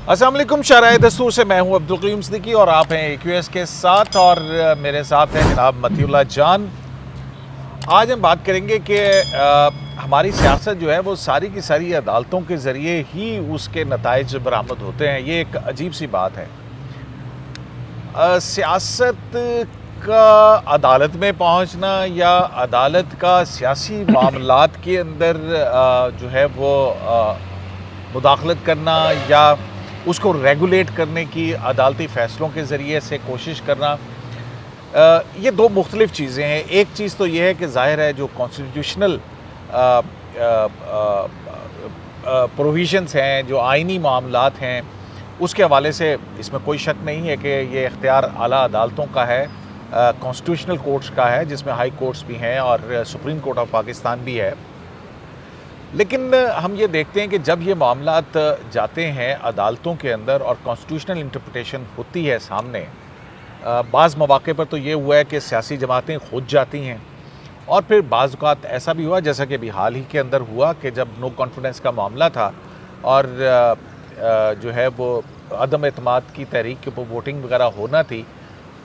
अस्सलाम वालेकुम। शराए दस्तूर से मैं हूं अब्दुल क़य्यूम सिद्दीकी और आप हैं AQS के साथ और मेरे साथ हैं जनाब मतीउल्लाह जान। आज हम बात करेंगे कि हमारी सियासत जो है वो सारी की सारी अदालतों के ज़रिए ही उसके नताइज बरामद होते हैं। ये एक अजीब सी बात है। सियासत का अदालत में पहुंचना या अदालत का सियासी मामलात के अंदर जो है वो मुदाखलत करना या उसको रेगुलेट करने की अदालती फ़ैसलों के ज़रिए से कोशिश करना, ये दो मुख्तलिफ़ चीज़ें हैं। एक चीज़ तो ये है कि ज़ाहिर है जो कॉन्स्टिट्यूशनल प्रोविजंस हैं, जो आइनी मामलात हैं, उसके हवाले से इसमें कोई शक नहीं है कि ये इख्तियार आला अदालतों का है, कॉन्स्टिट्यूशनल कोर्ट्स का है, जिसमें हाई कोर्ट्स भी हैं और सुप्रीम कोर्ट ऑफ पाकिस्तान भी है। लेकिन हम ये देखते हैं कि जब ये मामलात जाते हैं अदालतों के अंदर और कॉन्स्टिट्यूशनल इंटरप्रिटेशन होती है सामने, बाज़ मौक़े पर तो ये हुआ है कि सियासी जमातें खुद जाती हैं और फिर बाज़ औक़ात ऐसा भी हुआ, जैसा कि अभी हाल ही के अंदर हुआ कि जब नो कॉन्फिडेंस का मामला था और जो है वो अदम एतमाद की तहरीक के ऊपर वोटिंग वगैरह होना थी,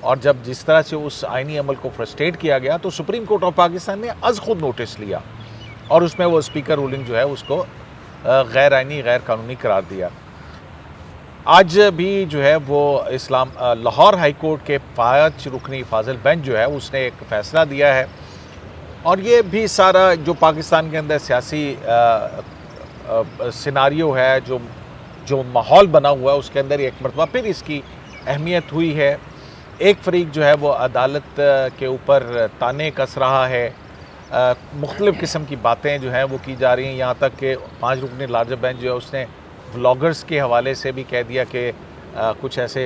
और जब जिस तरह से उस आइनी अमल को फ्रस्ट्रेट किया गया तो सुप्रीम कोर्ट ऑफ पाकिस्तान ने अज़ खुद नोटिस लिया और उसमें वो स्पीकर रूलिंग जो है उसको गैर आइनी गैर कानूनी करार दिया। आज भी जो है वो लाहौर हाई कोर्ट के 5 रुकनी फाजिल बेंच जो है उसने एक फ़ैसला दिया है और ये भी सारा जो पाकिस्तान के अंदर सियासी सिनारियो है, जो माहौल बना हुआ है, उसके अंदर एक मरतबा फिर इसकी अहमियत हुई है। एक फ़रीक जो है वो अदालत के ऊपर ताने कस रहा है, मुख्तलिफ़ किस्म की बातें जो हैं वो की जा रही हैं, यहाँ तक कि 5 रुकनी लार्जर बेंच जो है उसने व्लॉगर्स के हवाले से भी कह दिया कि कुछ ऐसे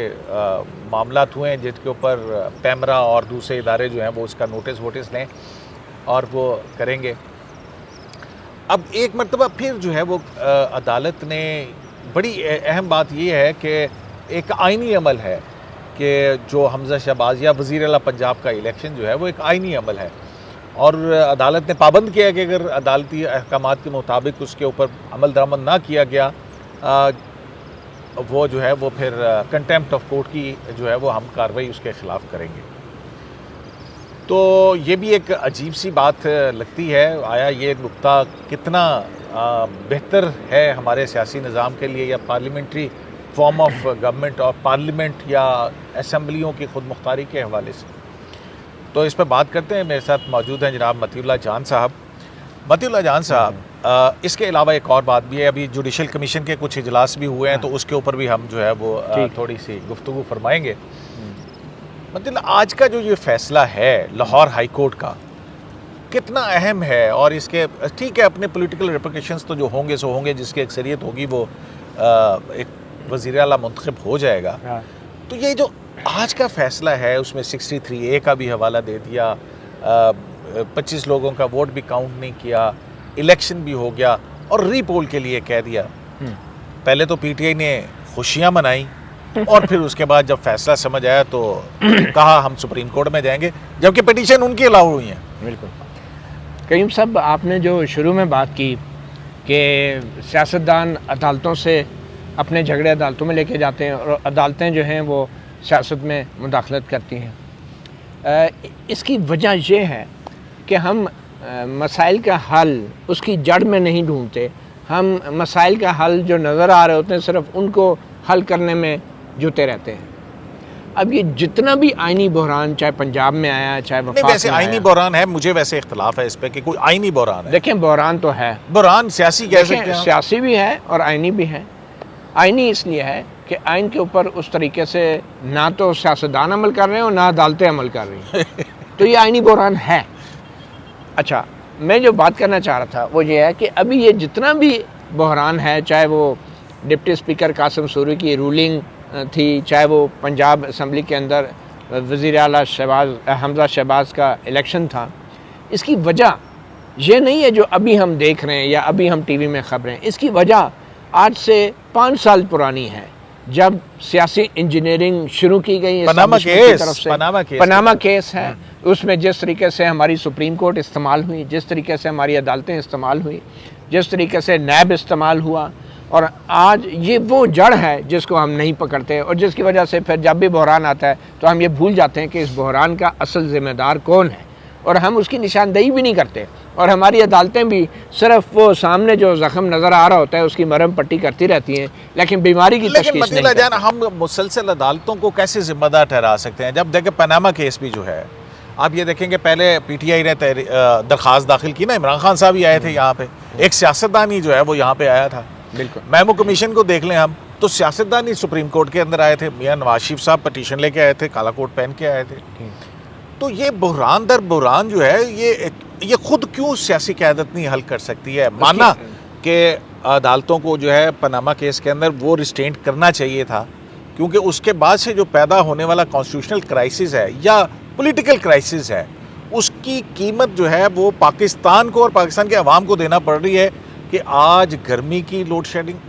मामलात हुए हैं जिसके ऊपर पैमरा और दूसरे इदारे जो हैं वो उसका नोटिस लें और वो करेंगे। अब एक मरतबा फिर जो है वो अदालत ने बड़ी अहम बात ये है कि एक आइनी अमल है कि जो हमज़ा शहबाज या वज़ीर आला पंजाब का इलेक्शन जो है वो एक आइनी अमल है और अदालत ने पाबंद किया कि अगर अदालती अहकामात के मुताबिक उसके ऊपर अमल दरामद ना किया गया वो जो है वो फिर कंटेम्प्ट ऑफ कोर्ट की जो है वो हम कार्रवाई उसके ख़िलाफ़ करेंगे। तो ये भी एक अजीब सी बात लगती है। आया ये नुक्ता कितना बेहतर है हमारे सियासी निज़ाम के लिए या पार्लियामेंट्री फॉर्म ऑफ गवर्नमेंट और पार्लियामेंट या असम्बलियों की खुद मुख्तारी के हवाले से। तो इस पर बात करते हैं। मेरे साथ मौजूद हैं जनाब मतीउल्लाह जान साहब। मतीउल्लाह जान साहब, इसके अलावा एक और बात भी है, अभी जुडिशल कमीशन के कुछ इजलास भी हुए हैं तो उसके ऊपर भी हम जो है वो थोड़ी सी गुफ्तगू फरमाएंगे। मतलब आज का जो ये फ़ैसला है लाहौर हाई कोर्ट का कितना अहम है और इसके ठीक है अपने पॉलिटिकल रिपरकशंस तो जो होंगे सो होंगे, जिसकी अक्सरियत होगी वो एक वज़ीर आला मुंतखब हो जाएगा। तो ये जो आज का फ़ैसला है उसमें 63A का भी हवाला दे दिया, 25 लोगों का वोट भी काउंट नहीं किया, इलेक्शन भी हो गया और रीपोल के लिए कह दिया। पहले तो PTI ने खुशियाँ मनाई और फिर उसके बाद जब फैसला समझ आया तो कहा हम सुप्रीम कोर्ट में जाएंगे, जबकि पिटीशन उनकी अलाउ हुई हैं। बिल्कुल करीम साहब, आपने जो शुरू में बात की कि सियासतदान अदालतों से अपने झगड़े अदालतों में लेके जाते हैं और अदालतें जो हैं वो सियासत में मुदाखलत करती हैं, इसकी वजह ये है कि हम मसाइल का हल उसकी जड़ में नहीं ढूंढते। हम मसाइल का हल जो नज़र आ रहे होते हैं सिर्फ उनको हल करने में जुटे रहते हैं। अब ये जितना भी आइनी बहरान चाहे पंजाब में आया चाहे वफाक वैसे में आइनी बहरान है, मुझे वैसे इख्तलाफ है इस पे कि कोई आइनी बहरान है। देखें बहरान तो है, बहरान सियासी कह सकते हैं, सियासी भी है और आइनी भी है। आइनी इसलिए है कि आइन के ऊपर उस तरीके से ना तो सियासतदान अमल कर रहे हैं और ना अदालतें अमल कर रही हैं तो ये आइनी बहरान है। अच्छा, मैं जो बात करना चाह रहा था वो ये है कि अभी ये जितना भी बहरान है, चाहे वो डिप्टी स्पीकर कासिम सूरी की रूलिंग थी, चाहे वो पंजाब असम्बली के अंदर वज़ीर आला हमज़ा शहबाज का इलेक्शन था, इसकी वजह ये नहीं है जो अभी हम देख रहे हैं या अभी हम टीवी में खबरें। इसकी वजह आज से 5 साल पुरानी है, जब सियासी इंजीनियरिंग शुरू की गई पनामा केस है। उसमें जिस तरीके से हमारी सुप्रीम कोर्ट इस्तेमाल हुई, जिस तरीके से हमारी अदालतें इस्तेमाल हुई, जिस तरीके से नैब इस्तेमाल हुआ, और आज ये वो जड़ है जिसको हम नहीं पकड़ते और जिसकी वजह से फिर जब भी बहरान आता है तो हम ये भूल जाते हैं कि इस बहरान का असल ज़िम्मेदार कौन है और हम उसकी निशानदेही भी नहीं करते। और हमारी अदालतें भी सिर्फ वो सामने जो ज़ख्म नज़र आ रहा होता है उसकी मरहम पट्टी करती रहती हैं, लेकिन बीमारी की तशख़ीस नहीं करती। हम मुसलसल अदालतों को कैसे ज़िम्मेदार ठहरा सकते हैं? जब देखें पनामा केस भी जो है, आप ये देखेंगे पहले पीटीआई ने दरख्वास्त दाखिल की ना, इमरान खान साहब ही आए थे यहाँ पे, एक सियासतदान ही जो है वो यहाँ पे आया था। बिल्कुल महमू कमीशन को देख लें हम, तो सियासतदान ही सुप्रीम कोर्ट के अंदर आए थे, मियाँ नवाज शरीफ साहब पटिशन लेके आए थे, काला कोट पहन के आए थे। तो ये बहरान दर बहरान जो है ये खुद क्यों सियासी क़यादत नहीं हल कर सकती है? माना कि अदालतों को जो है पनामा केस के अंदर वो रिस्ट्रेंट करना चाहिए था, क्योंकि उसके बाद से जो पैदा होने वाला कॉन्स्टिट्यूशनल क्राइसिस है या पॉलिटिकल क्राइसिस है, उसकी कीमत जो है वो पाकिस्तान को और पाकिस्तान के अवाम को देना पड़ रही है कि आज गर्मी की लोड शेडिंग,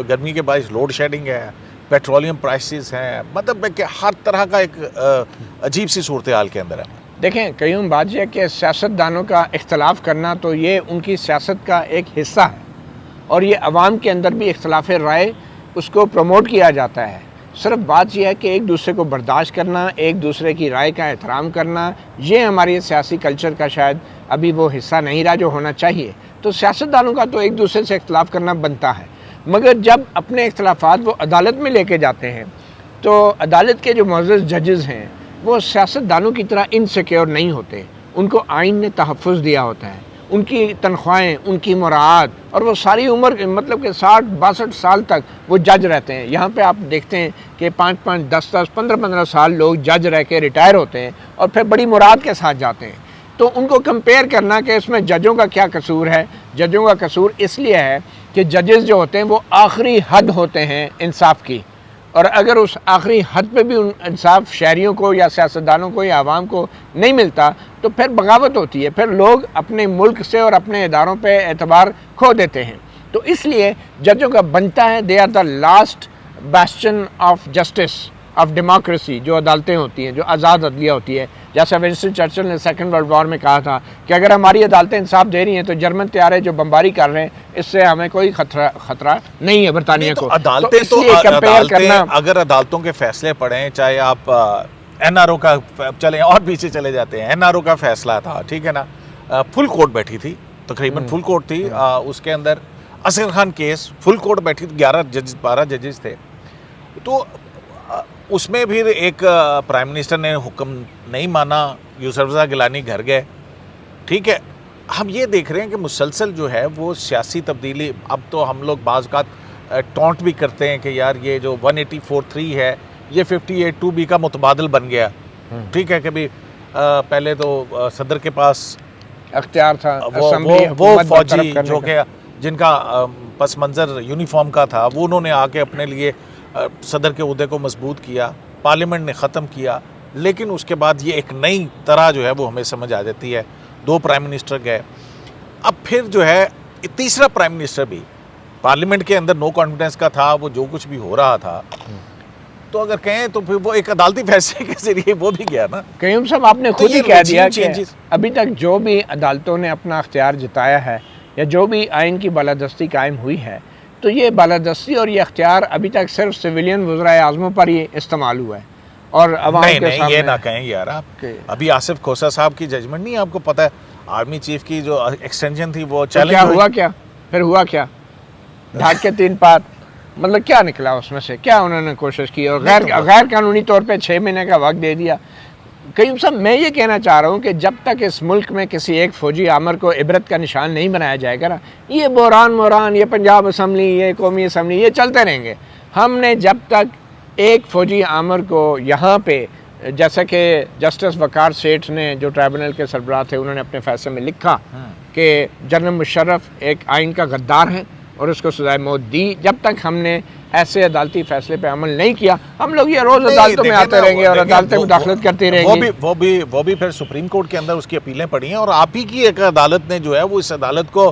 गर्मी के बायस लोड शेडिंग है, पेट्रोलियम प्राइसेस हैं, मतलब कि हर तरह का एक अजीब सी सूरत हाल के अंदर है। देखें, कईयों बात यह कि सियासतदानों का इख्तलाफ करना तो ये उनकी सियासत का एक हिस्सा है और ये अवाम के अंदर भी इख्तलाफ राय उसको प्रमोट किया जाता है। सिर्फ बात यह है कि एक दूसरे को बर्दाश्त करना, एक दूसरे की राय का एहतराम करना, ये हमारे सियासी कल्चर का शायद अभी वो हिस्सा नहीं रहा जो होना चाहिए। तो सियासतदानों का तो एक दूसरे से इख्तलाफ करना बनता है, मगर जब अपने इख्तलाफात वो अदालत में लेके जाते हैं तो अदालत के जो मुअज़्ज़ज़ जजेस हैं वो सियासतदानों की तरह इनसिक्योर नहीं होते। उनको आइन ने तहफ़्फ़ुज़ दिया होता है, उनकी तनख्वाहें, उनकी मुराद, और वो सारी उम्र मतलब कि 60-62 साल तक वो जज रहते हैं। यहाँ पे आप देखते हैं कि 5-5, 10-10, 15-15 साल लोग जज रह के रिटायर होते हैं और फिर बड़ी मुराद के साथ जाते हैं। तो उनको कंपेयर करना कि इसमें जजों का क्या कसूर है, जजों का कसूर इसलिए है कि जजेस जो होते हैं वो आखिरी हद होते हैं इंसाफ की, और अगर उस आखिरी हद पे भी उन इंसाफ शहरियों को या सियासतदानों को या आवाम को नहीं मिलता तो फिर बगावत होती है, फिर लोग अपने मुल्क से और अपने इदारों पे एतबार खो देते हैं। तो इसलिए जजों का बनता है, they are the last bastion of justice of democracy. जो अदालतें होती हैं, जो आज़ाद अदलिया होती है, जैसा विंस्टन चर्चिल ने सेकंड वर्ल्ड वॉर में कहा था कि अगर हमारी अदालतें इंसाफ दे रही हैं तो जर्मन तैयारे जो बम्बारी कर रहे हैं इससे हमें कोई खतरा नहीं है बरतानिया को। अदालतें तो कंपेयर करना, अगर अदालतों के फैसले पढ़ें, चाहे आप एनआरओ का चले और पीछे चले जाते हैं, एनआरओ का फैसला था, ठीक है ना, फुल कोर्ट बैठी थी, तकरीबन फुल कोर्ट थी, उसके अंदर Asghar Khan case full court बैठी थी, 12 जजेस थे। तो उसमें फिर एक प्राइम मिनिस्टर ने हुक्म नहीं माना, यूसुफ रज़ा गिलानी घर गए, ठीक है। हम ये देख रहे हैं कि मुसलसल जो है वो सियासी तब्दीली, अब तो हम लोग बाज़ औक़ात टॉन्ट भी करते हैं कि यार ये जो 184(3) है ये 58(2)B का मुतबादल बन गया, ठीक है। कभी पहले तो सदर के पास अख्तियार था, वो फौजी जो कि जिनका पस मंज़र यूनिफॉर्म का था, वो उन्होंने आके अपने लिए सदर के उहदे को मजबूत किया, पार्लियामेंट ने ख़त्म किया, लेकिन उसके बाद ये एक नई तरह जो है वो हमें समझ आ जाती है। 2 प्राइम मिनिस्टर गए, अब फिर जो है तीसरा प्राइम मिनिस्टर भी पार्लियामेंट के अंदर नो कॉन्फिडेंस का था, वो जो कुछ भी हो रहा था, तो अगर कहें तो फिर वो एक अदालती फैसले के जरिए वो भी गया ना। कयूम साहब आपने खुद ही कह दिया कि अभी तक जो भी अदालतों ने अपना अख्तियार जताया है या जो भी आइन की बालादस्ती कायम हुई है, तो ये बालादस्ती और ये अख्तियार अभी तक सिर्फ सिविलियन वज़राए आज़मों पर ही इस्तेमाल हुआ है और अवाम के सामने। ये ना कहें यार आप, अभी आसिफ खोसा साहब की जजमेंट नहीं आपको पता है, आर्मी चीफ की जो एक्सटेंशन थी वो चैलेंज क्या हुआ, क्या फिर हुआ, क्या ढाक के 3 पात, मतलब क्या निकला उसमें से, क्या उन्होंने कोशिश की और गैर कानूनी तौर पे 6 महीने का वक्त दे दिया। कई सब मैं ये कहना चाह रहा हूँ कि जब तक इस मुल्क में किसी एक फ़ौजी आमर को इबरत का निशान नहीं बनाया जाएगा ना, ये बहरान, ये पंजाब असम्बली, ये कौमी असम्बली, ये चलते रहेंगे। हमने जब तक एक फ़ौजी आमर को यहाँ पे, जैसा कि जस्टिस वकार सेठ ने जो ट्राइब्यूनल के सरबराह थे उन्होंने अपने फैसले में लिखा कि जनरल मुशर्रफ एक आइन का गद्दार है और उसको सज़ाए मौत दी, जब तक हमने ऐसे अदालती फैसले पे अमल नहीं किया, हम लोग ये रोज़ अदालतों में आते रहेंगे और अदालतें मुदाखलत करती रहेंगी। वो भी फिर सुप्रीम कोर्ट के अंदर उसकी अपीलें पड़ी हैं और आप ही की एक अदालत ने जो है वो इस अदालत को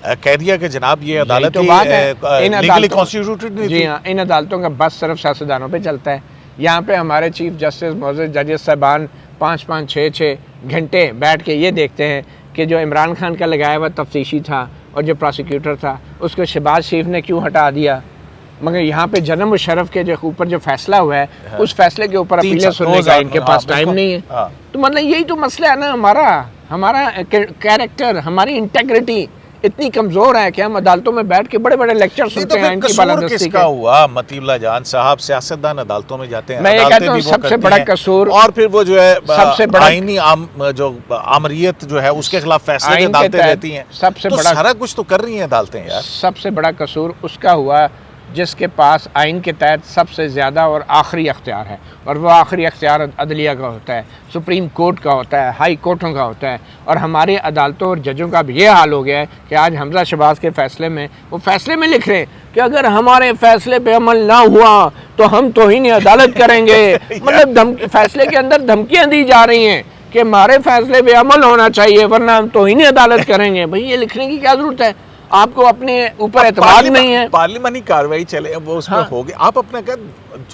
कह दिया कि जनाब ये अदालत लीगली कॉन्स्टिट्यूटेड नहीं थी। जी हाँ, इन अदालतों का बस सिर्फ सियासतदानों पे चलता है। यहाँ पे हमारे चीफ जस्टिस मुअज़्ज़ज़ जजेस साहबान 5-5, 6-6 घंटे बैठ के ये देखते हैं कि जो इमरान खान का लगाया हुआ तफ्तीशी था और जो प्रोसिक्यूटर था उसको शहबाज शरीफ ने क्यों हटा दिया, मगर यहाँ पे जनरल मुशर्रफ के जो ऊपर जो फैसला हुआ है उस फैसले के ऊपर अपीलें सुनने का इनके पास टाइम नहीं है। तो मतलब यही तो मसला है ना, हमारा कैरेक्टर, हमारी इंटेग्रिटी इतनी कमजोर है कि हम अदालतों में बैठ के बड़े बड़े लेक्चर सुनते हैं इनकी बालादस्ती किसका हुआ? मतीउल्लाह जान साहब सियासतदान अदालतों में जाते हैं, मैं ये कहता हूँ सबसे बड़ा कसूर, और फिर वो जो है सबसे बड़ा आईनी जो आमरीत जो है उसके खिलाफ फैसले अदालतें देती हैं, सबसे तो बड़ा सारा कुछ तो कर रही हैं अदालतें यार। सबसे बड़ा कसूर उसका हुआ जिसके पास आइन के तहत सबसे ज़्यादा और आखिरी अख्तियार है, और वो आखिरी अख्तियार अदलिया का होता है, सुप्रीम कोर्ट का होता है, हाई कोर्टों का होता है। और हमारे अदालतों और जजों का भी ये हाल हो गया है कि आज हमजा शहबाज के फ़ैसले में वो फ़ैसले में लिख रहे हैं कि अगर हमारे फ़ैसले पे अमल ना हुआ तो हम तौहीन अदालत करेंगे। मतलब फैसले के अंदर धमकियाँ दी जा रही हैं कि हमारे फ़ैसले पे अमल होना चाहिए वरना हम तौहीन अदालत करेंगे। भाई ये लिखने की क्या ज़रूरत है? आपको अपने ऊपर एतमाद नहीं है। पार्लियामानी कार्रवाई चले वो उसमें होगी, आप अपना कर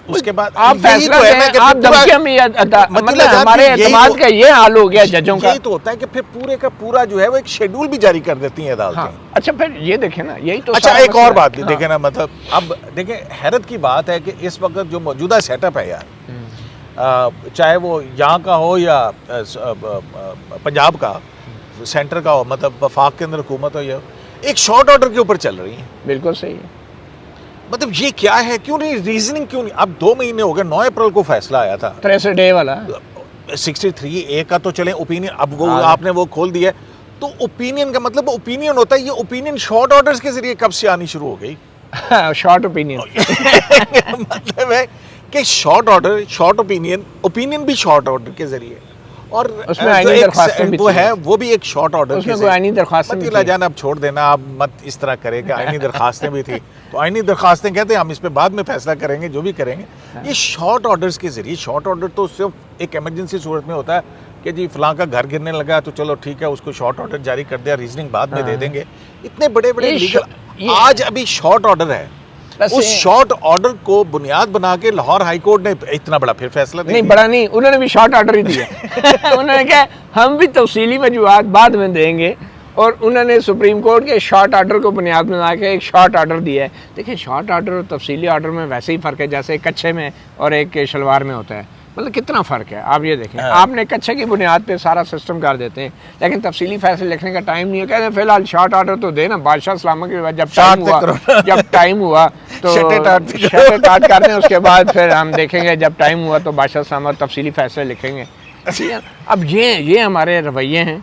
उसके बाद आप फैसला दें, आप धमकियां में मतलब हमारे एतमाद का ये हाल हो गया जजों का। यही तो होता है कि फिर पूरे का पूरा जो है वो एक शेड्यूल भी जारी कर देती हैं अदालतें। हाँ। अच्छा फिर ये देखें ना, यही तो अच्छा एक और बात भी देखें ना, मतलब अब देखें हैरत की बात है कि इस वक्त जो मौजूदा सेटअप है यार, चाहे वो यहाँ का हो या पंजाब का सेंटर का हो, मतलब वफाक के अंदर हुकूमत हो, या एक शॉर्ट ऑर्डर के ऊपर चल रही है। बिल्कुल सही है। मतलब ये क्या है, क्यों नहीं रीजनिंग क्यों नहीं? अब 2 महीने हो गए, 9 अप्रैल को फैसला आया था 63 डे वाला 63A का, तो चले ओपिनियन अब वो आपने वो खोल दिया, तो ओपिनियन का मतलब ओपिनियन होता है, ये ओपिनियन शॉर्ट ऑर्डर्स के जरिए कब से आनी शुरू हो गई? शॉर्ट ओपिनियन मतलब है कि शॉर्ट ऑर्डर, शॉर्ट ओपिनियन भी शॉर्ट ऑर्डर के जरिए, और उसमें आईनी दरख्वास्तें भी वो है वो भी एक शॉर्ट ऑर्डर उसमें कोई आईनी दरख्वास्तें मतीउल्लाह जान अब छोड़ देना, आप मत इस तरह करें कि आईनी दरख्वास्तें भी थी, तो आईनी दरख्वास्तें कहते हैं हम इस पे बाद में फैसला करेंगे जो भी करेंगे। ये शॉर्ट ऑर्डर्स के जरिए, शॉर्ट ऑर्डर तो सिर्फ एक इमरजेंसी सूरत में होता है कि जी फलां का घर गिरने लगा तो चलो ठीक है उसको शॉर्ट ऑर्डर जारी कर दिया, रीजनिंग बाद में दे देंगे। इतने बड़े बड़े लीगल आज अभी शॉर्ट ऑर्डर है, उस शॉर्ट ऑर्डर को बुनियाद बना के लाहौर हाई कोर्ट ने इतना बड़ा फिर फैसला नहीं बड़ा नहीं, उन्होंने भी शॉर्ट ऑर्डर ही दिया। उन्होंने कहा हम भी तफसीली वजूहात बाद में देंगे, और उन्होंने सुप्रीम कोर्ट के शॉर्ट ऑर्डर को बुनियाद बना के एक शॉर्ट ऑर्डर दिया है। देखिए शॉर्ट ऑर्डर और तफसीली ऑर्डर में वैसे ही फ़र्क है जैसे एक कच्छे में और एक शलवार में होता है, मतलब कितना फ़र्क है आप ये देखें। आपने कच्छे की बुनियाद पे सारा सिस्टम कर देते हैं, लेकिन तफसीली फैसले लिखने का टाइम नहीं है। कहते हैं फिलहाल शॉर्ट ऑर्डर तो देना, बादशाह सलामत के बाद जब टाइम हुआ तो शर्ट कर दें, उसके बाद फिर हम देखेंगे जब टाइम हुआ तो बादशाह सलामत तफसीली फैसले लिखेंगे। अब ये हमारे रवैये हैं।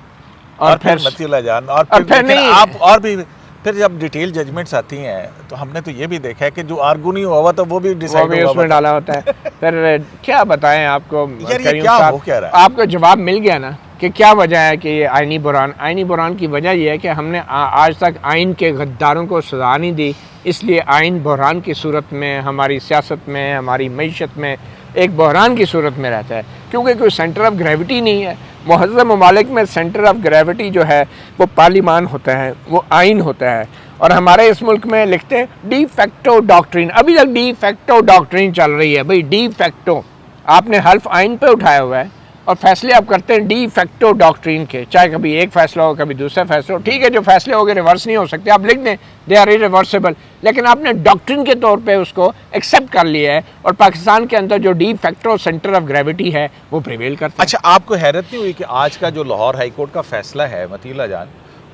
और फिर मतीउल्लाह जान और फिर नहीं आप और भी फिर जब डिटेल जजमेंट्स आती हैं तो हमने तो ये भी देखा है कि जो आर्गू नहीं हुआ तो वो भी डिसाइड होगा, उसमें डाला होता है। फिर क्या बताएं आपको, क्या हो क्या रहा है? आपको जवाब मिल गया ना कि क्या वजह है कि ये आइनी बहरान की वजह यह है कि हमने आज तक आइन के गद्दारों को सजा नहीं दी, इसलिए आइन बहरान की सूरत में हमारी सियासत में, हमारी मईशत में एक बहरान की सूरत में रहता है, क्योंकि कोई सेंटर ऑफ ग्रेविटी नहीं है। मुहज़्ज़म ममालिक में सेंटर ऑफ ग्रेविटी जो है वो पार्लिमान होता है, वो आइन होता है। और हमारे इस मुल्क में लिखते हैं डी फैक्टो डॉक्ट्रिन, अभी तक डी फैक्टो डॉक्ट्रिन चल रही है। भाई डी फैक्टो आपने हल्फ आइन पे उठाया हुआ है और फैसले आप करते हैं डी फैक्टो डॉक्ट्रिन के, चाहे कभी एक फैसला हो कभी दूसरा फैसला हो। ठीक है जो फैसले हो गए रिवर्स नहीं हो सकते, आप लिख दें दे आर इरिवर्सिबल, लेकिन आपने डॉक्ट्रिन के तौर पे उसको एक्सेप्ट कर लिया है और पाकिस्तान के अंदर जो de facto centre of gravity है वो प्रिवेल करता है। अच्छा आपको हैरत नहीं हुई कि आज का जो लाहौर हाई कोर्ट का फैसला है मतीउल्लाह जान,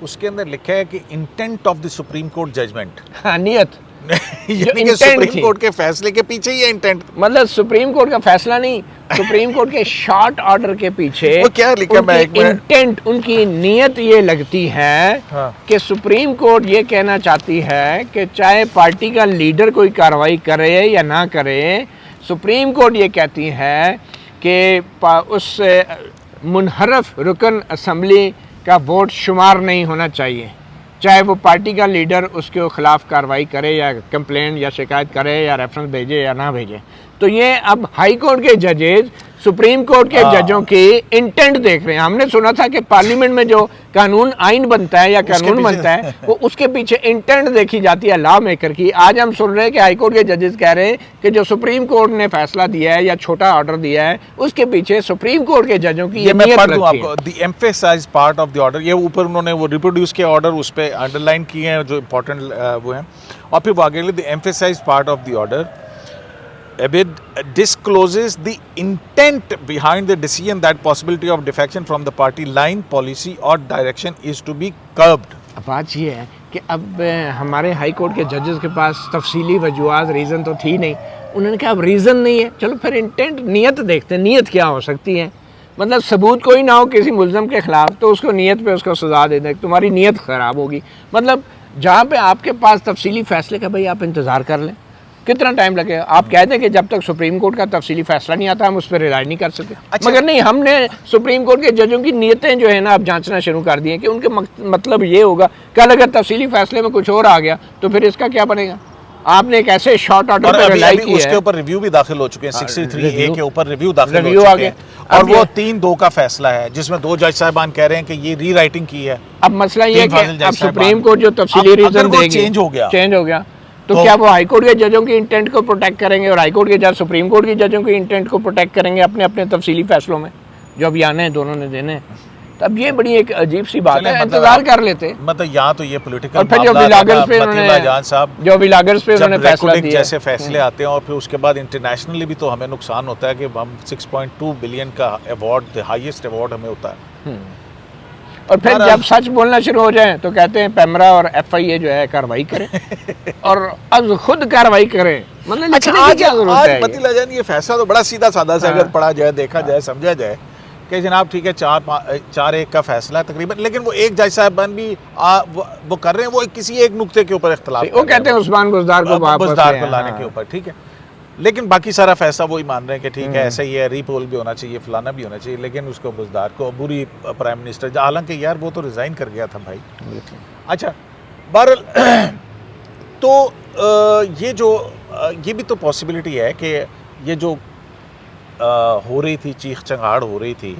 उसके अंदर लिखा है कि intent of the Supreme Court judgment, नियत यानी कि सुप्रीम कोर्ट के फैसले के पीछे ही इंटेंट, मतलब सुप्रीम कोर्ट का फैसला नहीं, सुप्रीम कोर्ट के शॉर्ट ऑर्डर के पीछे वो क्या लिखा, मैं इंटेंट उनकी नीयत ये लगती है कि सुप्रीम कोर्ट ये कहना चाहती है कि चाहे पार्टी का लीडर कोई कार्रवाई करे या ना करे, सुप्रीम कोर्ट ये कहती है कि उस मुनहरफ रुकन असम्बली का वोट शुमार नहीं होना चाहिए, चाहे वो पार्टी का लीडर उसके खिलाफ कार्रवाई करे या कंप्लेंट या शिकायत करे या रेफरेंस भेजे या ना भेजे। तो ये अब हाई कोर्ट के जजेस सुप्रीम कोर्ट के जजों की इंटेंट देख रहे हैं। हमने सुना था कि पार्लियामेंट में जो कानून आइन बनता है या कानून बनता है वो उसके पीछे इंटेंट देखी जाती है लॉ मेकर की। आज हम सुन रहे हैं कि हाई कोर्ट के जजेस कह रहे हैं कि जो सुप्रीम कोर्ट ने फैसला दिया है या छोटा ऑर्डर दिया है उसके पीछे सुप्रीम कोर्ट के जजों की ये मैं पढ़ दूं आपको, the emphasise part of the order, ये ऊपर उन्होंने वो रिप्रोड्यूस किया ऑर्डर, उस पर अंडरलाइन किए हैं जो इंपॉर्टेंट वो हैं, और फिर वो आगे the emphasise part of the order EBID discloses the intent behind the decision that possibility of defection from the party line, policy or direction is to be curbed. अब बात ये है कि अब हमारे हाई कोर्ट के जजेस के पास तफसीली वजूहात रीज़न तो थी नहीं, उन्होंने कहा अब रीज़न नहीं है, चलो फिर इंटेंट नीयत देखते हैं, नीयत क्या हो सकती है। मतलब सबूत कोई ना हो किसी मुल्ज़म के ख़िलाफ़ तो उसको नीयत पे उसको सज़ा दे दें, तुम्हारी नीयत ख़राब होगी। मतलब जहाँ पे आपके पास तफसीली फ़ैसले का भाई आप इंतज़ार कर लें, कितना टाइम लगेगा। आप कह दें कि जब तक सुप्रीम कोर्ट का तफसीली फैसला नहीं आता हम उस पर रिलाई नहीं कर सकते। अच्छा। मगर नहीं, हमने सुप्रीम कोर्ट के जजों की नीयतें जो है ना अब जांचना शुरू कर दी हैं कि उनके मतलब ये होगा कल अगर तफसीली फैसले में कुछ और आ गया तो फिर इसका क्या बनेगा। आपने एक ऐसे शॉर्ट ऑर्डर पर रिलाई की है, उसके ऊपर रिव्यू भी दाखिल हो चुके हैं, 63A के ऊपर रिव्यू दाखिल हो चुके हैं, और वो 3-2 का फैसला है जिसमें 2 जज साहबान कह रहे हैं कि ये री राइटिंग की है। अब मसला ये है कि अब सुप्रीम कोर्ट जो तफसीली रीजन देगी चेंज हो गया तो क्या वो हाई कोर्ट के जजों की इंटेंट को प्रोटेक्ट करेंगे और हाई कोर्ट के जज सुप्रीम कोर्ट के जजों की इंटेंट को प्रोटेक्ट करेंगे अपने अपने तफसीली फैसलों में जो अभी आने हैं, दोनों ने देने हैं। तब ये बड़ी एक अजीब सी बात है, इंतजार कर लेते। मतलब यहाँ तो ये पॉलिटिकल और फिर जो विलागर्स पे उन्होंने फैसला दिया, जैसे फैसले आते हैं और फिर उसके बाद इंटरनेशनली भी तो हमें नुकसान होता है कि हम 6.2 बिलियन का अवार्ड, हाईएस्ट अवार्ड हमें होता है। और फिर जब सच बोलना शुरू हो जाए तो कहते हैं पैमरा और FIA जो है कार्रवाई करें और अब खुद कार्रवाई करें। मतलब अच्छा, आज क्या जरूरत है? मतलब जान ये फैसला तो बड़ा सीधा साधा से अगर पढ़ा जाए, देखा जाए, समझा जाए कि जनाब ठीक है 4-1 का फैसला है तकरीबन, लेकिन वो एक जज साहबान भी वो कर रहे हैं, वो किसी एक नुक्ते के ऊपर इख्तिलाफ, वो कहते हैं उस्मान बुज़दार को लाने के ऊपर, ठीक है, लेकिन बाकी सारा फैसला वही मान रहे हैं कि ठीक है ऐसा ही है, रीपोल भी होना चाहिए, फलाना भी होना चाहिए, लेकिन उसको बुज़दार को बुरी प्राइम मिनिस्टर, हालांकि यार वो तो रिज़ाइन कर गया था भाई। अच्छा, बहरहाल तो ये भी तो पॉसिबिलिटी है कि ये जो हो रही थी, चीख चंगाड़ हो रही थी,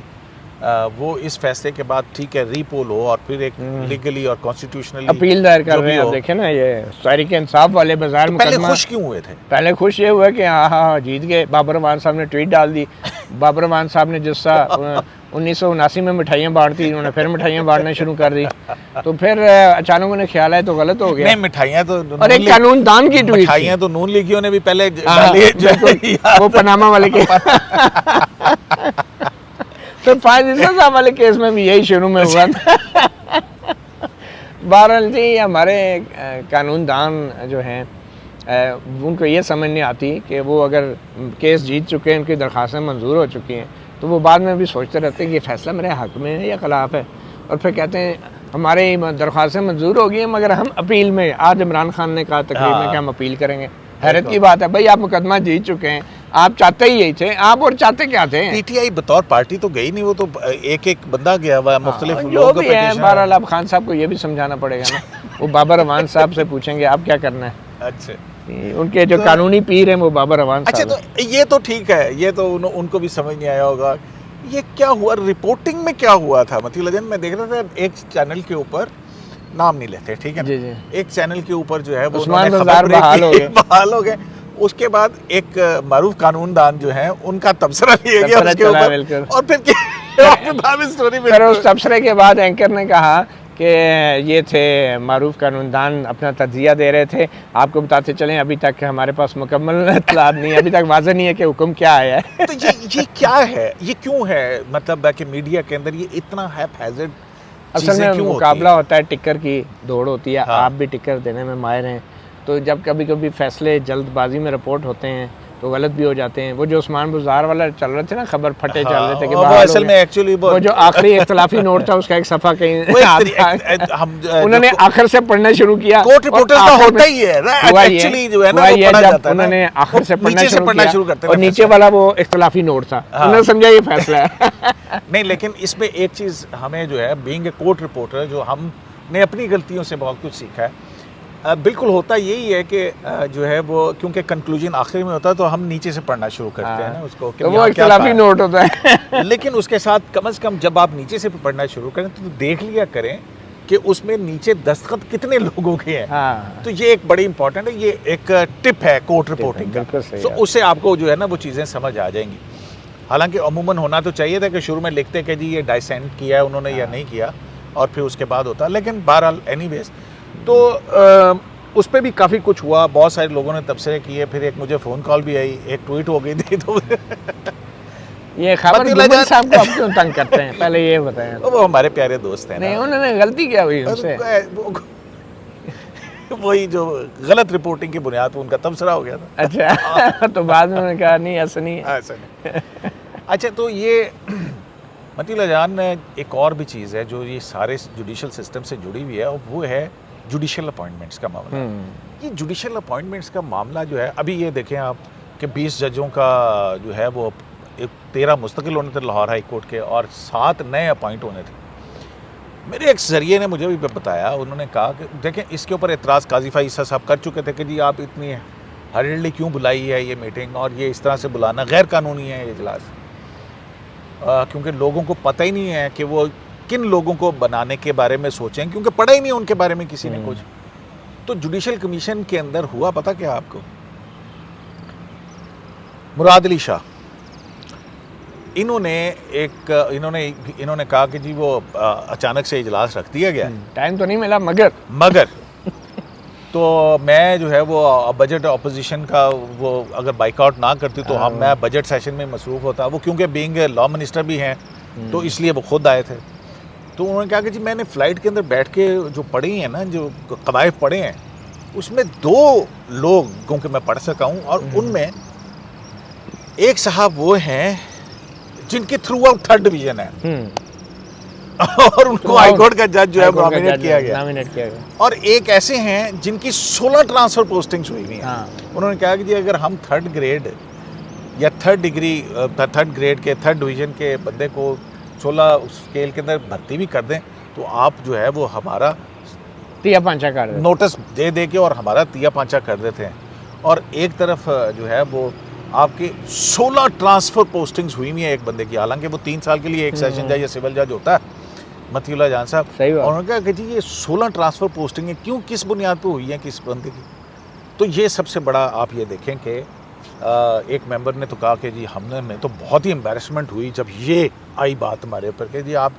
वो इस फैसले के बाद ठीक है रीपोल हो और फिर एक लीगली और कॉन्स्टिट्यूशनली अपील दायर कर रहे हैं। आप देखें ना, ये तहरीक इंसाफ वाले बाजार तो पहले खुश क्यों हुए थे? पहले खुश ये हुआ कि हाँ जीत गए। बाबर रहमान साहब ने ट्वीट डाल दी। बाबर रहमान साहब ने जिस 1979 में मिठाइयाँ बांटती, उन्होंने फिर मिठाइयाँ बांटना शुरू कर दी। तो फिर अचानक उन्हें ख्याल आया तो गलत हो गया। नहीं, मिठाइयाँ तो और एक कानून दान की ट्वीट, मिठाइयाँ तो नून लीगियों ने भी पहले वो पनामा वाले के तो साहब वाले केस में भी यही शुरू में हुआ था। बहरहाल जी, हमारे कानून दान जो हैं उनको ये समझ नहीं आती कि वो अगर केस जीत चुके हैं, उनकी दरख्वास्तें मंजूर हो चुकी हैं, तो वो बाद में भी सोचते रहते हैं कि ये फैसला मेरे हक़ में है या ख़िलाफ़ है, और फिर कहते हैं हमारे दरख्वास्तें मंजूर हो गई हैं मगर हम अपील में, आज इमरान खान ने कहा तकरीर में कि हम अपील करेंगे। हैरत की बात है भाई, आप मुकदमा जीत चुके हैं, आप चाहते ही यही थे, आप और चाहते क्या थे? PTI बतौर पार्टी तो गई नहीं, वो तो एक बंदा गया हुआ है, मुख्तलिफ लोग भी हैं। बहरहाल अब खान साहब को ये भी समझाना पड़ेगा ना, वो बाबर रहमान साहब से पूछेंगे आप क्या करना है। अच्छा, उनके जो कानूनी पीर हैं वो बाबर रहमान साहब। अच्छा, तो ये तो ठीक है, ये तो उनको भी समझ नहीं आया होगा ये क्या हुआ, रिपोर्टिंग में क्या हुआ था। मतलब मैं देख रहा था एक चैनल के ऊपर, नाम नहीं लेते ठीक है, एक चैनल के ऊपर जो है वो बहाल हो गए। उसके बाद एक मारूफ कानूनदान जो है उनका तबसरा लिया गया उसके ऊपर, और फिर उस तबसरे के बाद एंकर ने कहा कि ये थे मारूफ कानूनदान अपना तज्जिया दे रहे थे, आपको बताते चलें अभी तक हमारे पास मुकम्मल इत्तलात नहीं है, अभी तक वाज़ह नहीं है कि हुक्म क्या आया है। तो ये क्या है, ये क्यों है, मतलब कि मीडिया के अंदर ये इतना हैज़ार्ड असल में मुकाबला होता है, टिक्कर की दौड़ होती है। हाँ। आप भी टिक्कर देने में माहिर हैं, तो जब कभी कभी फैसले जल्दबाजी में रिपोर्ट होते हैं तो गलत भी हो जाते हैं। वो जो उस्मान बुज़दार वाला चल रहे थे ना, खबर फटे चल रहे थे कि वो असल में एक्चुअली वो जो आखिरी इख्तिलाफी नोट था उसका एक सफ़ा कहीं उन्होंने आखिर से पढ़ना शुरू किया। कोर्ट रिपोर्टर्स का होता ही है एक्चुअली जो है ना, वो पढ़ा जाता है, उन्होंने आखिर से पढ़ना शुरू किया और नीचे वाला वो इख्तिलाफी नोट था, उन्होंने समझा ये फैसला है। नहीं, लेकिन इसमें एक चीज़ हमें जो है बीइंग ए कोर्ट रिपोर्टर, जो हमने अपनी गलतियों से बहुत कुछ सीखा है बिल्कुल होता यही है कि जो है वो क्योंकि कंक्लूजन आखिर में होता है तो हम नीचे से पढ़ना शुरू करते हैं ना उसको कि तो वो यहाँ क्या इख्तिलाफी कहा है। नोट होता है। लेकिन उसके साथ कम से कम जब आप नीचे से पढ़ना शुरू करें तो देख लिया करें कि उसमें नीचे दस्तखत कितने लोगों के हैं। हाँ, तो ये एक बड़ी इंपॉर्टेंट है, ये एक टिप है कोर्ट रिपोर्टिंग बिल्कुल का। सही तो है। उससे आपको जो है ना वो चीज़ें समझ आ जाएंगी। हालांकि अमूमन होना तो चाहिए था कि शुरू में लिखते कि जी ये डाइसेंट किया है उन्होंने या नहीं किया, और फिर उसके बाद होता। लेकिन बहरहाल एनीवेज तो उस पर भी काफ़ी कुछ हुआ, बहुत सारे लोगों ने तबसरे किए, फिर एक मुझे फ़ोन कॉल भी आई, एक ट्वीट हो गई थी। तो ये खबर गुलशन साहब को आप क्यों तंग करते हैं, पहले ये बताएं। वो हमारे प्यारे दोस्त हैं नहीं, ना। उन्होंने गलती क्या हुई उनसे? वही जो गलत रिपोर्टिंग की बुनियाद पर उनका तबसरा हो गया था। अच्छा। तो बाद में उन्होंने कहा नहीं ऐसा नहीं है। ऐसा नहीं। अच्छा, तो ये मतीला जान एक और भी चीज़ है जो ये सारे जुडिशल सिस्टम से जुड़ी हुई है, और वो है जुडिशल अपॉइंटमेंट्स का मामला। ये जुडिशल अपॉइंटमेंट्स का मामला जो है, अभी ये देखें आप कि 20 जजों का जो है वो 13 मुस्तकिल होने थे लाहौर हाई कोर्ट के, और 7 नए अपॉइंट होने थे। मेरे एक जरिए ने मुझे भी बताया, उन्होंने कहा कि देखें इसके ऊपर एतराज़ काजी फ़ाइज़ साहब कर चुके थे कि जी आप इतनी हरियरली क्यों बुलाई है ये मीटिंग, और ये इस तरह से बुलाना गैर कानूनी है ये इजलास, क्योंकि लोगों को पता ही नहीं है कि वो किन लोगों को बनाने के बारे में सोचें, क्योंकि पढ़ा ही नहीं उनके बारे में किसी ने कुछ। तो जुडिशल कमीशन के अंदर हुआ पता क्या आपको, मुराद अली शाह इन्होंने कहा कि जी वो अचानक से इजलास रख दिया गया, टाइम तो नहीं मिला मगर तो मैं जो है वो बजट अपोजिशन का वो अगर बाइकआउट ना करती तो मैं बजट सेशन में मसरूफ़ होता। वो क्योंकि बीइंग लॉ मिनिस्टर भी हैं तो इसलिए वो खुद आए थे। तो उन्होंने कहा कि जी मैंने फ़्लाइट के अंदर बैठ के जो पढ़ी हैं ना, जो कवायद पढ़े हैं, उसमें 2 लोगों के मैं पढ़ सका हूँ, और उनमें एक साहब वो हैं जिनके थ्रू आउट 3rd डिवीज़न है और उनको हाईकोर्ट का जज जो है नॉमिनेट किया गया, और एक ऐसे हैं जिनकी 16 ट्रांसफ़र पोस्टिंग्स हुई हुई हैं। उन्होंने कहा कि जी अगर हम 3rd ग्रेड या 3rd डिग्री 3rd ग्रेड के 3rd डिवीज़न के बंदे को 16 स्केल के अंदर भर्ती भी कर दें तो आप जो है वो हमारा तिया पांचा कर नोटिस दे के और हमारा तिया पांचा कर देते हैं। और एक तरफ जो है वो आपके 16 ट्रांसफ़र पोस्टिंग्स हुई हुई है एक बंदे की, हालांकि वो 3 साल के लिए एक सेशन जज या सिविल जज होता है मतीउल्लाह जान साहब। सही बात। और उन्होंने कहा कि जी ये 16 ट्रांसफ़र पोस्टिंग है, क्यों, किस बुनियाद पर हुई है, किस बंदे की। तो ये सबसे बड़ा आप ये देखें कि एक मेंबर ने तो कहा कि जी हमने तो बहुत ही एम्बैरेसमेंट हुई जब ये आई बात हमारे ऊपर कि जी आप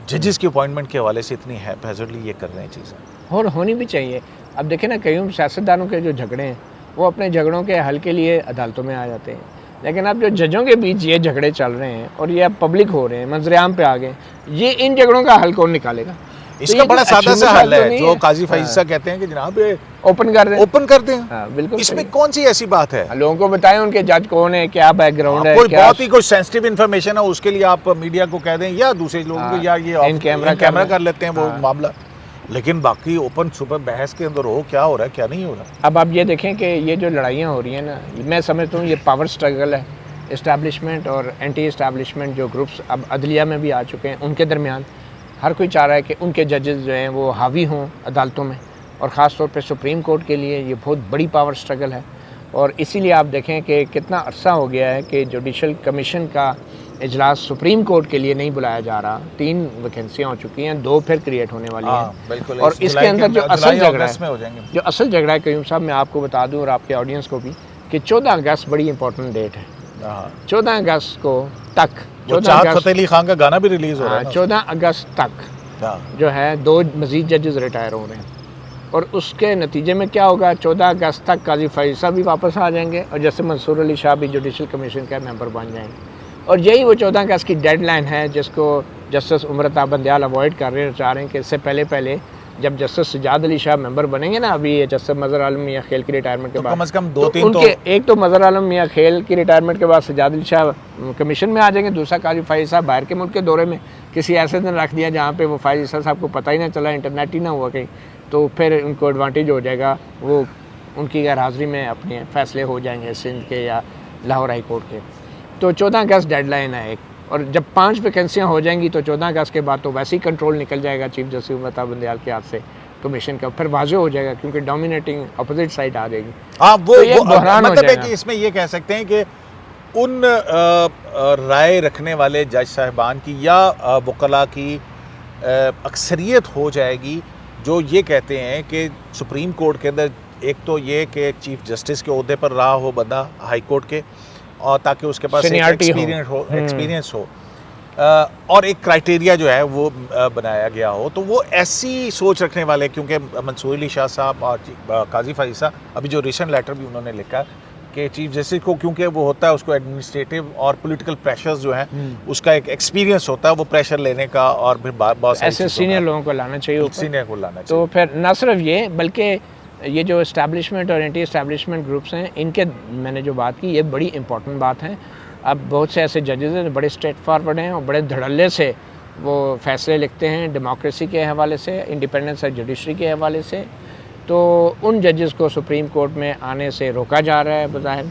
जजेस की अपॉइंटमेंट के हवाले से इतनी हैज़र्डली ये कर रहे हैं चीज़ें। और होनी भी चाहिए। अब देखें ना, कई सियासतदानों के जो झगड़े हैं वो अपने झगड़ों के हल के लिए अदालतों में आ जाते हैं, लेकिन अब जो जजों के बीच ये झगड़े चल रहे हैं और ये अब पब्लिक हो रहे हैं, मंजरेआम पे आ गए, ये इन झगड़ों का हल कौन निकालेगा? इसका बड़ा सादा सा हल है जो काजी फ़ाइज़ साहब कहते हैं कि जनाब ओपन कर दें, ओपन कर दें। बिल्कुल। इसमें कौन सी ऐसी बात है? लोगों को बताएं उनके जज कौन है, क्या बैकग्राउंड है, कोई बहुत ही कोई सेंसिटिव इन्फॉर्मेशन है उसके लिए आप मीडिया को कह दें या दूसरे लोगों को, या ये इन कैमरा कर लेते हैं वो मामला। लेकिन बाकी ओपन सुपर बहस के अंदर हो क्या हो रहा है क्या नहीं हो रहा। अब आप ये देखें कि ये जो लड़ाइयाँ हो रही हैं ना, मैं समझता हूँ ये पावर स्ट्रगल है। इस्टेब्लिशमेंट और एंटी इस्टेब्लिशमेंट जो ग्रुप्स अब अदलिया में भी आ चुके हैं, उनके दरमियान हर कोई चाह रहा है कि उनके जजेस जो हैं वो हावी हों अदालतों में, और ख़ास तौर पे सुप्रीम कोर्ट के लिए ये बहुत बड़ी पावर स्ट्रगल है। और इसीलिए आप देखें कि कितना अरसा हो गया है कि जुडिशल कमीशन का इजलास सुप्रीम कोर्ट के लिए नहीं बुलाया जा रहा। 3 वैकेंसियाँ हो चुकी हैं, 2 फिर क्रिएट होने वाली हैं। बिल्कुल। और इसके अंदर जो असल झगड़ा है कयूम साहब, मैं आपको बता दूँ और आपके ऑडियंस को भी कि 14 अगस्त बड़ी इंपॉर्टेंट डेट है। 14 अगस्त को तक, 14 फतेह अली खान का गाना भी रिलीज हो रहा है। 14 अगस्त तक जो है 2 मजीद जजेस रिटायर हो रहे हैं, और उसके नतीजे में क्या होगा, 14 अगस्त तक काजी फ़ाइज़ साहब भी वापस आ जाएंगे और जैसे मंसूर अली शाह भी जुडिशल कमीशन का मेंबर बन जाएंगे। और यही वो 14 अगस्त की डेडलाइन है जिसको जस्टिस उमरता बंदयाल अवॉइड कर रहे हैं, चाह रहे हैं कि इससे पहले जब जस्टिस सजाद अली शाह मेंबर बनेंगे ना, अभी ये जस्टिस मज़हर आलम मियाँ खेल की रिटायरमेंट के बाद, कम से कम 2-3 तो एक तो मज़हर आलम मियाँ खेल की रिटायरमेंट के बाद सजाद अली शाह कमीशन में आ जाएंगे, दूसरा काजी फ़ाइज़ साहब बाहर के मुल्क के दौरे में किसी ऐसे दिन रख दिया जहाँ पे वो फ़ाइज़ साहब को पता ही ना चला, इंटरनेट ही ना हुआ कहीं, तो फिर उनको एडवांटेज हो जाएगा, वो उनकी गैर हाज़िरी में अपने फ़ैसले हो जाएंगे सिंध के या लाहौर हाई कोर्ट के। तो 14 अगस्त डेडलाइन है एक, और जब 5 वैकेंसियाँ हो जाएंगी तो 14 अगस्त के बाद तो वैसे ही कंट्रोल निकल जाएगा चीफ जस्टिस उमरता बंदयाल के हाथ से, कमीशन का, फिर वाज़ेह हो जाएगा क्योंकि डोमिनेटिंग अपोजिट साइड आ जाएगी। हाँ तो ये बहरान हो मतलब है जाएगा। कि इसमें ये कह सकते हैं कि उन राय रखने वाले जज साहिबान की या वकला की अक्सरियत हो जाएगी जो ये कहते हैं कि सुप्रीम कोर्ट के अंदर एक तो ये कि चीफ जस्टिस के ओहदे पर रहा हो बंदा हाई कोर्ट के, और ताकि उसके पास Seniority हो। एक्सपीरियंस हो और एक क्राइटेरिया जो है वो बनाया गया हो। तो वो ऐसी सोच रखने वाले, क्योंकि मंसूर अली शाह साहब और काजी फाइसा अभी जो रिसेंट लेटर भी उन्होंने लिखा कि चीफ जस्टिस को, क्योंकि वो होता है उसको एडमिनिस्ट्रेटिव और पॉलिटिकल प्रेशर्स जो हैं उसका एक एक्सपीरियंस होता है वो प्रेशर लेने का, और फिर बहुत सारी ऐसे सीनियर लोगों को लाना चाहिए ऊपर। सीनियर को लाना चाहिए। तो फिर न सिर्फ ये बल्कि ये जो इस्टेब्लिशमेंट और एंटी इस्टेब्लिशमेंट ग्रुप्स हैं, इनके मैंने जो बात की ये बड़ी इंपॉर्टेंट बात है। अब बहुत से ऐसे जजेस हैं बड़े स्ट्रेट फॉरवर्ड हैं और बड़े धड़ल्ले से वो फैसले लिखते हैं डेमोक्रेसी के हवाले से, इंडिपेंडेंस ऑफ जुडिशरी के हवाले से। तो उन जजेस को सुप्रीम कोर्ट में आने से रोका जा रहा है बज़ाहिर,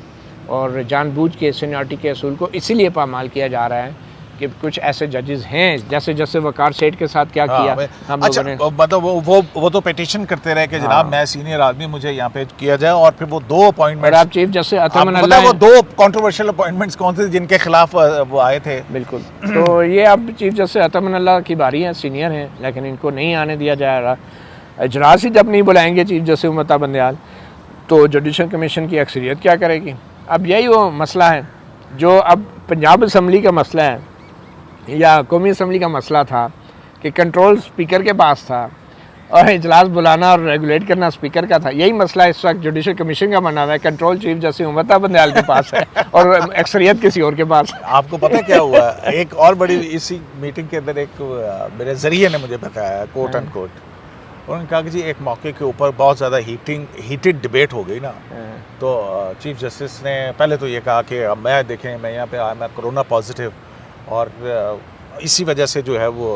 और जानबूझ के सीनियरिटी के असूल को इसीलिए पामाल किया जा रहा है कि कुछ ऐसे जजेस हैं जैसे जैसे वकार सेठ के साथ क्या किया हम अच्छा, लोगों ने। मतलब वो तो पिटीशन करते रहे कि जनाब मैं सीनियर आदमी, मुझे यहाँ पे किया जाए, और फिर वो दो और अपॉइंटमेंट्स, आप चीफ जस्टिस अतमन मतलब अल्लाह वो दो कंट्रोवर्शियल अपॉइंटमेंट्स कौन से जिनके खिलाफ वो आए थे। बिल्कुल। तो ये अब चीफ जस्टिस अतमन अल्लाह की बारी है, सीनियर हैं, लेकिन इनको नहीं आने दिया जा रहा। इजलास ही जब नहीं बुलाएंगे चीफ जस्टिस उमता बंदयाल, तो जुडिशल कमीशन की अक्सरियत क्या करेगी? अब यही वो मसला है जो अब पंजाब असम्बली का मसला है या कौमी असम्बली का मसला था कि कंट्रोल स्पीकर के पास था और इजलास बुलाना और रेगुलेट करना स्पीकर का था। यही मसला इस वक्त जुडिशल कमीशन का बना हुआ है, कंट्रोल चीफ जस्टिस उमता बंदयाल के पास है और अक्सरियत किसी और के पास है। आपको पता क्या हुआ? एक और बड़ी इसी मीटिंग के अंदर एक मेरे जरिए ने मुझे बताया, कोट एंड कोट, उन्होंने कहा कि जी एक मौके के ऊपर बहुत ज़्यादा हीटेड डिबेट हो गई ना, तो चीफ जस्टिस ने पहले तो ये कहा कि अब मैं देखें मैं यहाँ पे आया, मैं कोरोना पॉजिटिव, और इसी वजह से जो है वो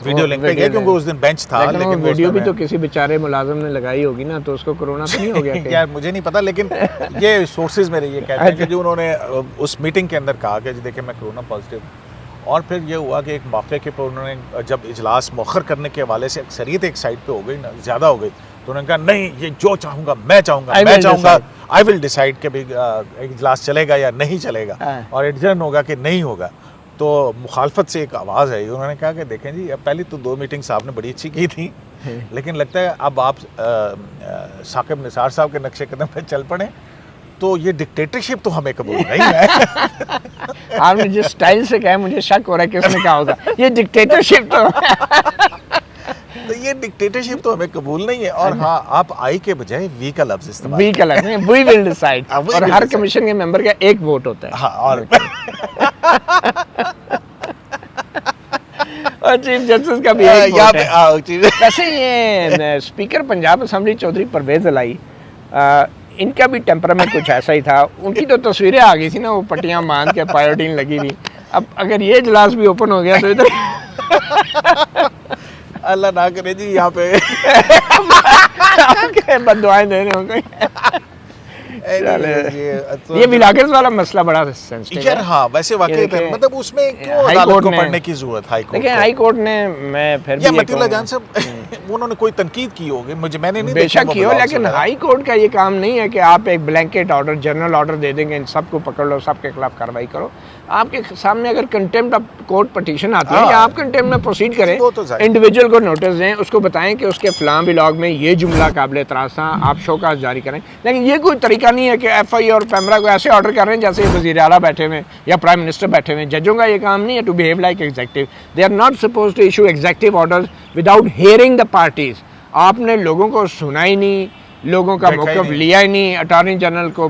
वीडियो लिंक पे गया क्योंकि उस दिन बेंच था। लेकिन वो वीडियो भी तो किसी बेचारे मुलाजिम ने लगाई होगी ना, तो उसको कोरोना तो नहीं हो गया यार मुझे नहीं पता, लेकिन ये सोर्सेज मेरे ये कहते हैं कि जो उन्होंने उस मीटिंग के अंदर कहा कि जी देखिए मैं कोरोना पॉजिटिव। और फिर ये हुआ कि एक मौके के पर उन्होंने जब इजलास मौखर करने के हवाले से अक्सरियत एक साइड पे हो गई ना, ज़्यादा हो गई, तो उन्होंने कहा नहीं ये जो चाहूँगा मैं चाहूँगा आई विल डिसाइड कि भाई इजलास चलेगा या नहीं चलेगा, और एडजर्न होगा कि नहीं होगा। तो मुखालफत से एक आवाज़ आई, उन्होंने कहा कि देखें जी अब पहली तो 2 मीटिंग्स आपने बड़ी अच्छी की थी, लेकिन लगता है अब आप साकिब निसार साहब के नक्शे कदम पर चल पड़े, तो ये डिक्टेटरशिप तो हमें कबूल नहीं है। आपने जिस स्टाइल से कहा मुझे शक हो रहा है कि उसने कहा होगा ये डिक्टेटरशिप तो ये डिक्टेटरशिप तो हमें कबूल नहीं है। और हाँ, आप आई के बजाय वी का लफ्ज इस्तेमाल, वी का लफ्ज नहीं, वी विल डिसाइड, और हर कमीशन के मेंबर का एक वोट होता है। हाँ, और चीफ जस्टिस का भी एक वोट है। वैसे ये स्पीकर पंजाब असम्बली चौधरी परवेज अलाई, इनका भी टेम्परामेंट कुछ ऐसा ही था। उनकी तो तस्वीरें आ गई थी ना, वो पट्टियां बांध के पायोटीन लगी हुई। अब अगर ये इजलास भी ओपन हो गया तो इधर अल्लाह ना करे जी यहाँ पे बददुआएं दे रहे होंगे। ये विलागर्स वाला मसला बड़ा सेंसिटिव है। हाँ, वैसे वाकई मतलब उसमें क्यों अदालत को पढ़ने की जरूरत? हाई कोर्ट, लेकिन हाई कोर्ट ने, मैं फिर भी मतीउल्लाह जान साहब उन्होंने कोई तनकीद की होगी, मैंने नहीं बेशक की हो, लेकिन हाई कोर्ट का ये काम नहीं है कि आप एक ब्लैंकेट ऑर्डर, जनरल ऑर्डर दे देंगे इन सबको पकड़ लो, सबके खिलाफ कार्रवाई करो। आपके सामने अगर कंटेम्प्ट ऑफ कोर्ट पटिशन आती है, या आप कंटेम्प्ट में प्रोसीड करें, इंडिविजुअल को नोटिस दें, उसको बताएं कि उसके फलां ब्लॉग में ये जुमला काबिल एतराज़ था, आप शोकाज जारी करें। लेकिन ये कोई तरीका नहीं है कि FI और पैमरा को ऐसे ऑर्डर कर रहे हैं जैसे वज़ीर आला बैठे हुए या प्राइम मिनिस्टर बैठे हुए। जजों का ये काम नहीं है to behave like executive. They are not suppose to issue executive orders without hearing the parties. आपने लोगों को सुना ही नहीं, लोगों का मौक़िफ़ लिया ही नहीं, अटॉर्नी जनरल को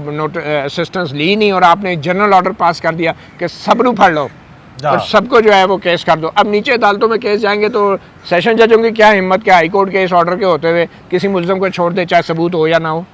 असिस्टेंस ली नहीं, और आपने जनरल ऑर्डर पास कर दिया कि सबनू फड़ लो और सबको जो है वो केस कर दो। अब नीचे अदालतों में केस जाएंगे तो सेशन जजों की क्या हिम्मत कि हाई कोर्ट के इस ऑर्डर के होते हुए किसी मुल्ज़िम को छोड़ दे, चाहे सबूत हो या ना हो।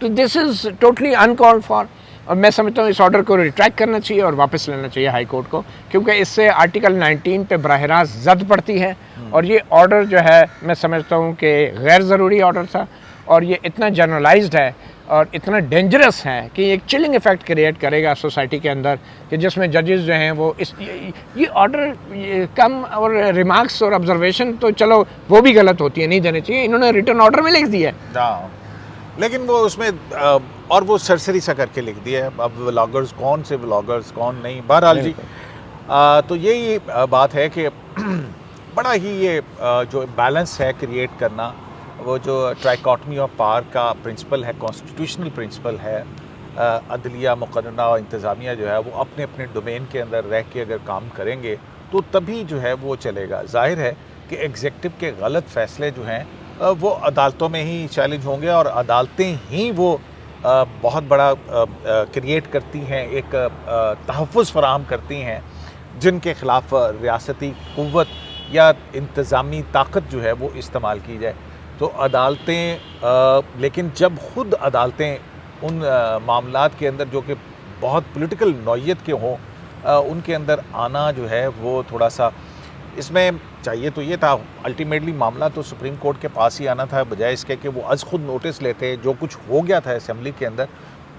तो this is totally uncalled for, और मैं समझता हूँ इस ऑर्डर को रिट्रैक्ट करना चाहिए और वापस लेना चाहिए हाई कोर्ट को, क्योंकि इससे आर्टिकल 19 पे बराह रास्त जद पड़ती है। और ये ऑर्डर जो है मैं समझता हूँ कि गैर ज़रूरी ऑर्डर था, और ये इतना जनरलाइज्ड है और इतना डेंजरस है कि एक चिलिंग इफेक्ट क्रिएट करेगा सोसाइटी के अंदर, कि जिसमें जजेस जो हैं वो ये ऑर्डर कम और रिमार्क्स और ऑब्जर्वेशन तो चलो वो भी गलत होती है, नहीं देने चाहिए, इन्होंने रिटर्न ऑर्डर में लिख दिया है। हाँ, लेकिन वो उसमें और वो सरसरी सा करके लिख दिया है। अब व्लॉगर्स कौन से व्लॉगर्स कौन नहीं, बहरहाल जी तो यही बात है कि बड़ा ही ये जो बैलेंस है क्रिएट करना, वो जो ट्राइकॉटमी ऑफ पावर का प्रिंसिपल है, कॉन्स्टिट्यूशनल प्रिंसिपल है, अदलिया मुक़र्रना और इंतज़ामिया जो है वो अपने अपने डोमेन के अंदर रह के अगर काम करेंगे तो तभी जो है वो चलेगा। जाहिर है कि एग्जेक्टिव के गलत फ़ैसले जो हैं वो अदालतों में ही चैलेंज होंगे और अदालतें ही वो बहुत बड़ा क्रिएट करती हैं, एक तहफ़्फ़ुज़ फ़राहम करती हैं जिनके ख़िलाफ़ रियासती क़ुव्वत या इंतज़ामी ताकत जो है वो इस्तेमाल की जाए। तो अदालतें लेकिन जब ख़ुद अदालतें उन मामलात के अंदर जो कि बहुत पॉलिटिकल नौइयत के हों उनके अंदर आना जो है वो थोड़ा सा, इसमें चाहिए तो ये था अल्टीमेटली मामला तो सुप्रीम कोर्ट के पास ही आना था, बजाय इसके कि वो आज खुद नोटिस लेते। जो कुछ हो गया था असेंबली के अंदर,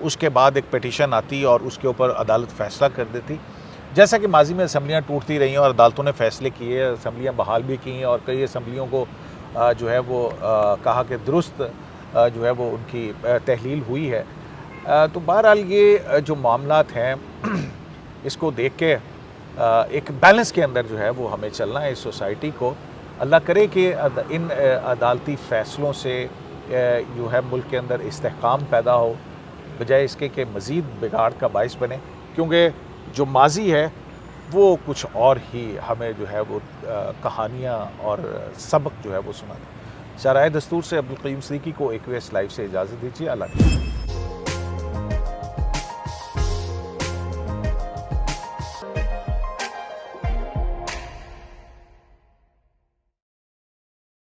उसके बाद एक पिटीशन आती और उसके ऊपर अदालत फ़ैसला कर देती। जैसा कि माजी में असम्बलियाँ टूटती रही हैं और अदालतों ने फ़ैसले किए, असम्बलियाँ बहाल भी की हैं और कई असम्बलियों को जो है वो कहा कि दुरुस्त जो है वो उनकी तहलील हुई है। तो बहरहाल ये जो मामलात हैं इसको देख के एक बैलेंस के अंदर जो है वो हमें चलना है इस सोसाइटी को। अल्लाह करे कि इन अदालती फ़ैसलों से जो है मुल्क के अंदर इस्तेहकाम पैदा हो, बजाय इसके कि मज़ीद बिगाड़ का बाइस बने, क्योंकि जो माजी है वो कुछ और ही हमें जो है वो कहानियाँ और सबक जो है वो सुनाता है। शराए दस्तूर से अब्दुल क़य्यूम सिद्दीकी को AQS लाइव से इजाज़त दीजिए। अल्लाह।